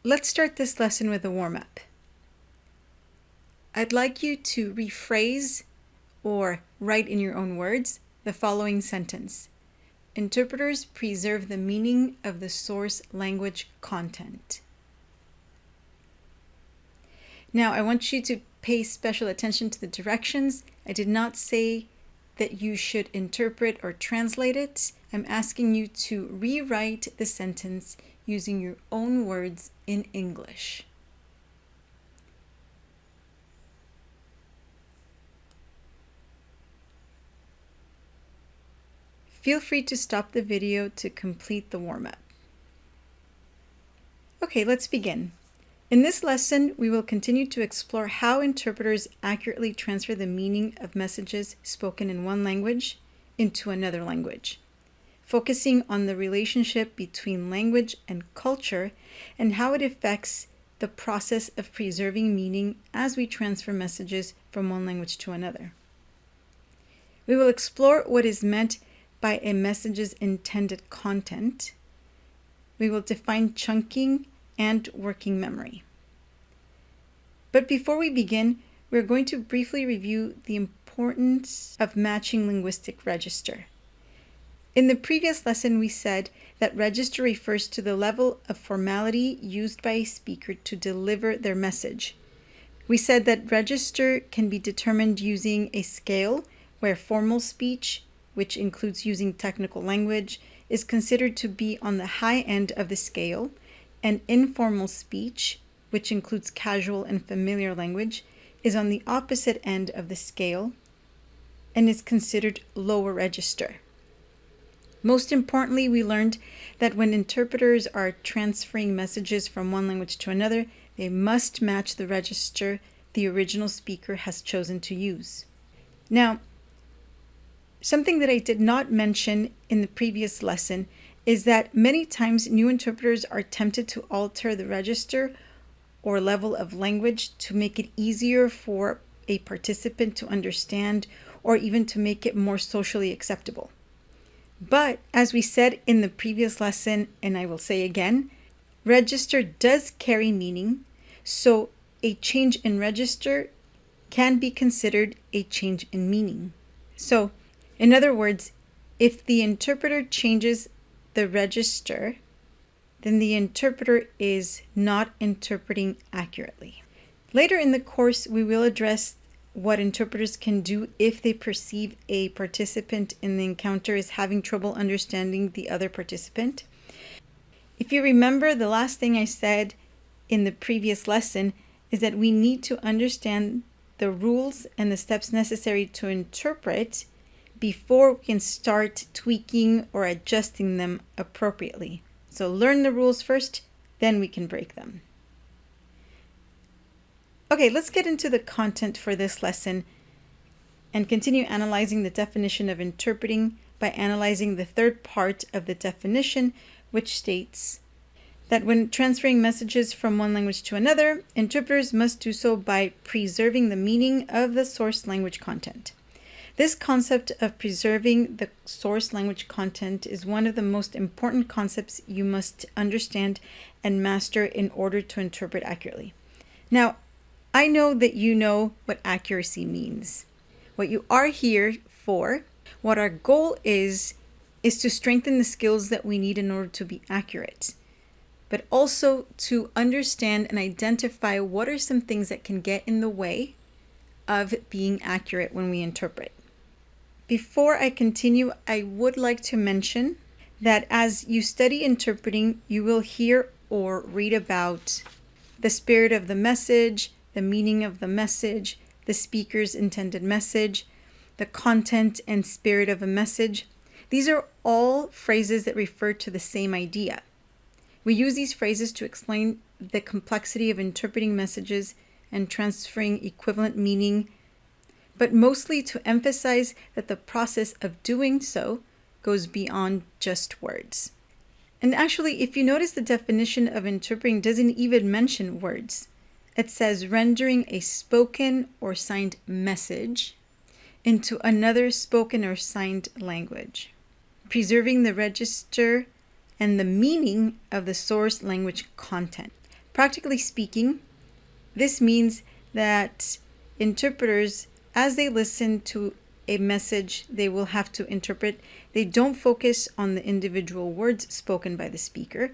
Let's start this lesson with a warm-up. I'd like you to rephrase or write in your own words the following sentence. Interpreters preserve the meaning of the source language content. Now, I want you to pay special attention to the directions. I did not say that you should interpret or translate it. I'm asking you to rewrite the sentence using your own words in English. Feel free to stop the video to complete the warm-up. Okay, let's begin. In this lesson, we will continue to explore how interpreters accurately transfer the meaning of messages spoken in one language into another language, focusing on the relationship between language and culture and how it affects the process of preserving meaning as we transfer messages from one language to another. We will explore what is meant by a message's intended content. We will define chunking and working memory. But before we begin, we're going to briefly review the importance of matching linguistic register. In the previous lesson, we said that register refers to the level of formality used by a speaker to deliver their message. We said that register can be determined using a scale where formal speech, which includes using technical language, is considered to be on the high end of the scale, and informal speech, which includes casual and familiar language, is on the opposite end of the scale and is considered lower register. Most importantly, we learned that when interpreters are transferring messages from one language to another, they must match the register the original speaker has chosen to use. Now, something that I did not mention in the previous lesson is that many times new interpreters are tempted to alter the register or level of language to make it easier for a participant to understand or even to make it more socially acceptable. But as we said in the previous lesson, and I will say again, register does carry meaning, so a change in register can be considered a change in meaning. So, in other words, if the interpreter changes the register, then the interpreter is not interpreting accurately. Later in the course, we will address what interpreters can do if they perceive a participant in the encounter is having trouble understanding the other participant. If you remember, the last thing I said in the previous lesson is that we need to understand the rules and the steps necessary to interpret before we can start tweaking or adjusting them appropriately. So learn the rules first, then we can break them. Okay, let's get into the content for this lesson and continue analyzing the definition of interpreting by analyzing the third part of the definition, which states that when transferring messages from one language to another, interpreters must do so by preserving the meaning of the source language content. This concept of preserving the source language content is one of the most important concepts you must understand and master in order to interpret accurately. Now, I know that you know what accuracy means. What you are here for, what our goal is to strengthen the skills that we need in order to be accurate, but also to understand and identify what are some things that can get in the way of being accurate when we interpret. Before I continue, I would like to mention that as you study interpreting, you will hear or read about the spirit of the message, the meaning of the message, the speaker's intended message, the content and spirit of a message. These are all phrases that refer to the same idea. We use these phrases to explain the complexity of interpreting messages and transferring equivalent meaning, but mostly to emphasize that the process of doing so goes beyond just words. And actually, if you notice, the definition of interpreting doesn't even mention words. It says rendering a spoken or signed message into another spoken or signed language, preserving the register and the meaning of the source language content. Practically speaking, this means that interpreters, as they listen to a message they will have to interpret, they don't focus on the individual words spoken by the speaker.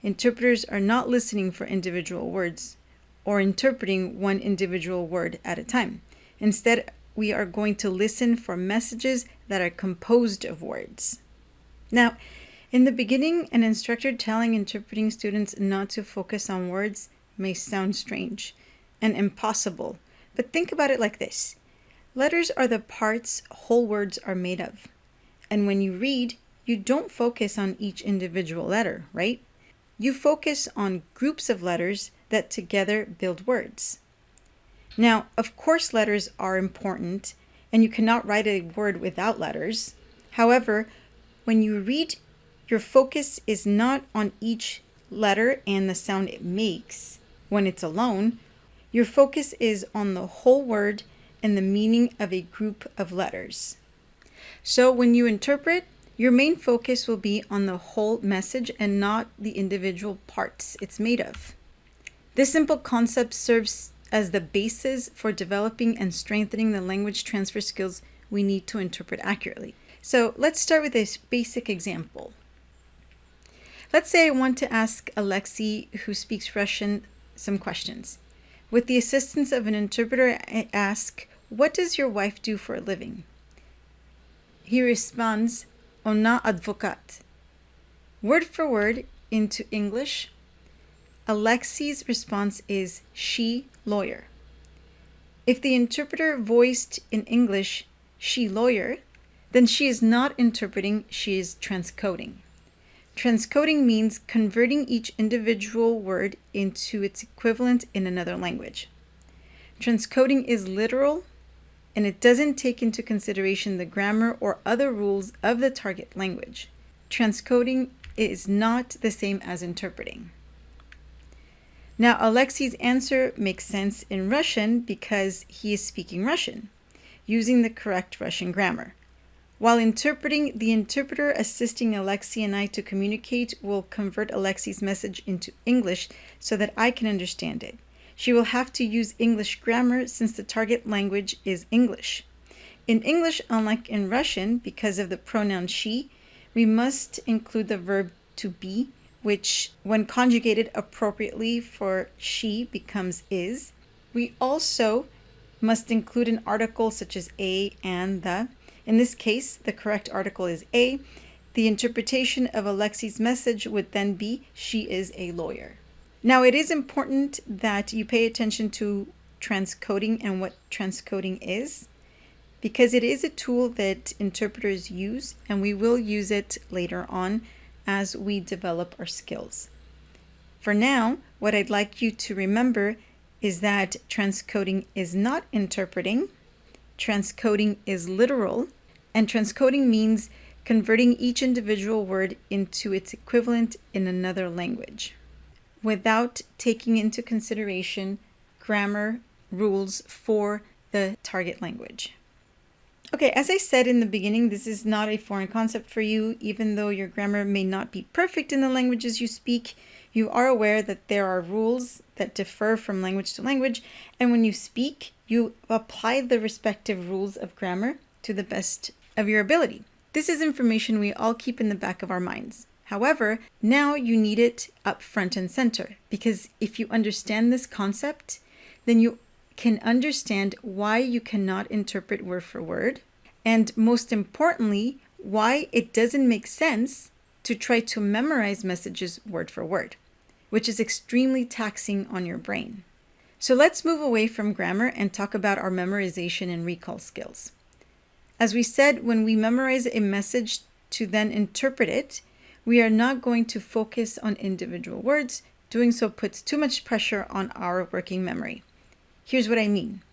Interpreters are not listening for individual words or interpreting one individual word at a time. Instead, we are going to listen for messages that are composed of words. Now, in the beginning, an instructor telling interpreting students not to focus on words may sound strange and impossible, but think about it like this. Letters are the parts whole words are made of. And when you read, you don't focus on each individual letter, right? You focus on groups of letters that together build words. Now, of course, letters are important, and you cannot write a word without letters. However, when you read, your focus is not on each letter and the sound it makes when it's alone. Your focus is on the whole word and the meaning of a group of letters. So when you interpret, your main focus will be on the whole message and not the individual parts it's made of. This simple concept serves as the basis for developing and strengthening the language transfer skills we need to interpret accurately. So let's start with this basic example. Let's say I want to ask Alexei, who speaks Russian, some questions. With the assistance of an interpreter, I ask, "What does your wife do for a living?" He responds, "Ona advokat." Word for word into English, Alexei's response is, "She lawyer." If the interpreter voiced in English, "she lawyer," then she is not interpreting, she is transcoding. Transcoding means converting each individual word into its equivalent in another language. Transcoding is literal, and it doesn't take into consideration the grammar or other rules of the target language. Transcoding is not the same as interpreting. Now, Alexei's answer makes sense in Russian because he is speaking Russian, using the correct Russian grammar. While interpreting, the interpreter assisting Alexei and I to communicate will convert Alexei's message into English so that I can understand it. She will have to use English grammar since the target language is English. In English, unlike in Russian, because of the pronoun she, we must include the verb to be, which, when conjugated appropriately for she, becomes is. We also must include an article such as a and the. In this case, the correct article is a. The interpretation of Alexei's message would then be, "She is a lawyer." Now, it is important that you pay attention to transcoding and what transcoding is, because it is a tool that interpreters use, and we will use it later on as we develop our skills. For now, what I'd like you to remember is that transcoding is not interpreting, transcoding is literal, and transcoding means converting each individual word into its equivalent in another language, without taking into consideration grammar rules for the target language. Okay, as I said in the beginning, this is not a foreign concept for you. Even though your grammar may not be perfect in the languages you speak, you are aware that there are rules that differ from language to language, and when you speak, you apply the respective rules of grammar to the best of your ability. This is information we all keep in the back of our minds. However, now you need it up front and center, because if you understand this concept, then you can understand why you cannot interpret word for word, and most importantly, why it doesn't make sense to try to memorize messages word for word, which is extremely taxing on your brain. So let's move away from grammar and talk about our memorization and recall skills. As we said, when we memorize a message to then interpret it, we are not going to focus on individual words. Doing so puts too much pressure on our working memory. Here's what I mean.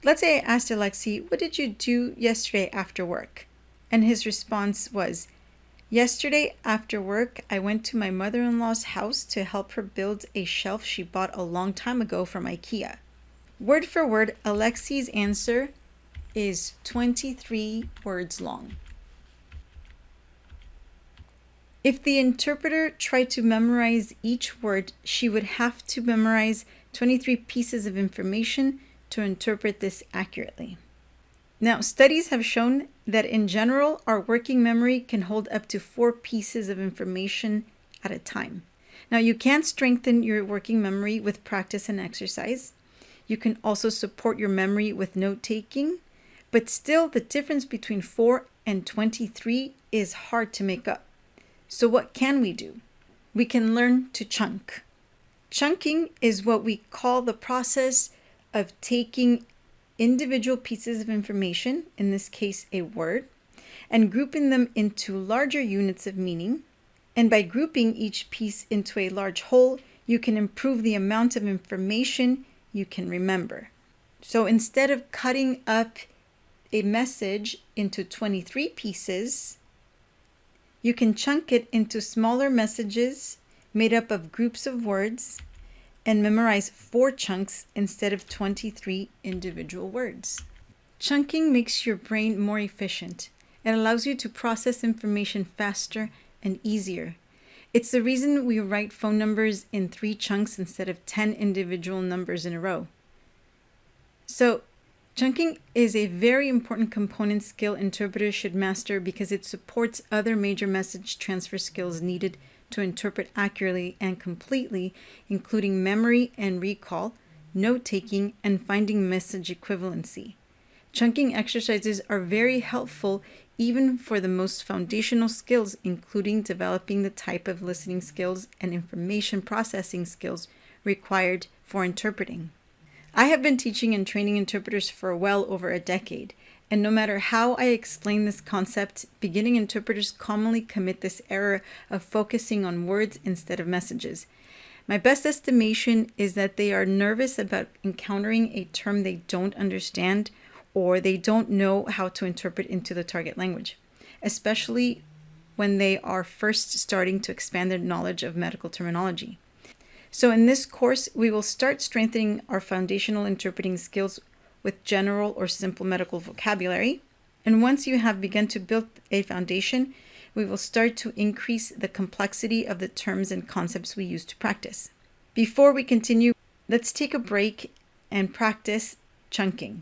Let's say I asked Alexei, "What did you do yesterday after work?" And his response was, "Yesterday after work, I went to my mother-in-law's house to help her build a shelf she bought a long time ago from IKEA." Word for word, Alexei's answer is 23 words long. If the interpreter tried to memorize each word, she would have to memorize 23 pieces of information to interpret this accurately. Now, studies have shown that in general, our working memory can hold up to 4 pieces of information at a time. Now, you can strengthen your working memory with practice and exercise. You can also support your memory with note-taking, but still the difference between 4 and 23 is hard to make up. So what can we do? We can learn to chunk. Chunking is what we call the process of taking individual pieces of information, in this case a word, and grouping them into larger units of meaning. And by grouping each piece into a large whole, you can improve the amount of information you can remember. So instead of cutting up a message into 23 pieces, you can chunk it into smaller messages made up of groups of words and memorize 4 chunks instead of 23 individual words. Chunking makes your brain more efficient. It allows you to process information faster and easier. It's the reason we write phone numbers in 3 chunks instead of 10 individual numbers in a row. So, chunking is a very important component skill interpreters should master because it supports other major message transfer skills needed to interpret accurately and completely, including memory and recall, note-taking, and finding message equivalency. Chunking exercises are very helpful even for the most foundational skills, including developing the type of listening skills and information processing skills required for interpreting. I have been teaching and training interpreters for well over a decade, and no matter how I explain this concept, beginning interpreters commonly commit this error of focusing on words instead of messages. My best estimation is that they are nervous about encountering a term they don't understand or they don't know how to interpret into the target language, especially when they are first starting to expand their knowledge of medical terminology. So in this course, we will start strengthening our foundational interpreting skills with general or simple medical vocabulary. And once you have begun to build a foundation, we will start to increase the complexity of the terms and concepts we use to practice. Before we continue, let's take a break and practice chunking.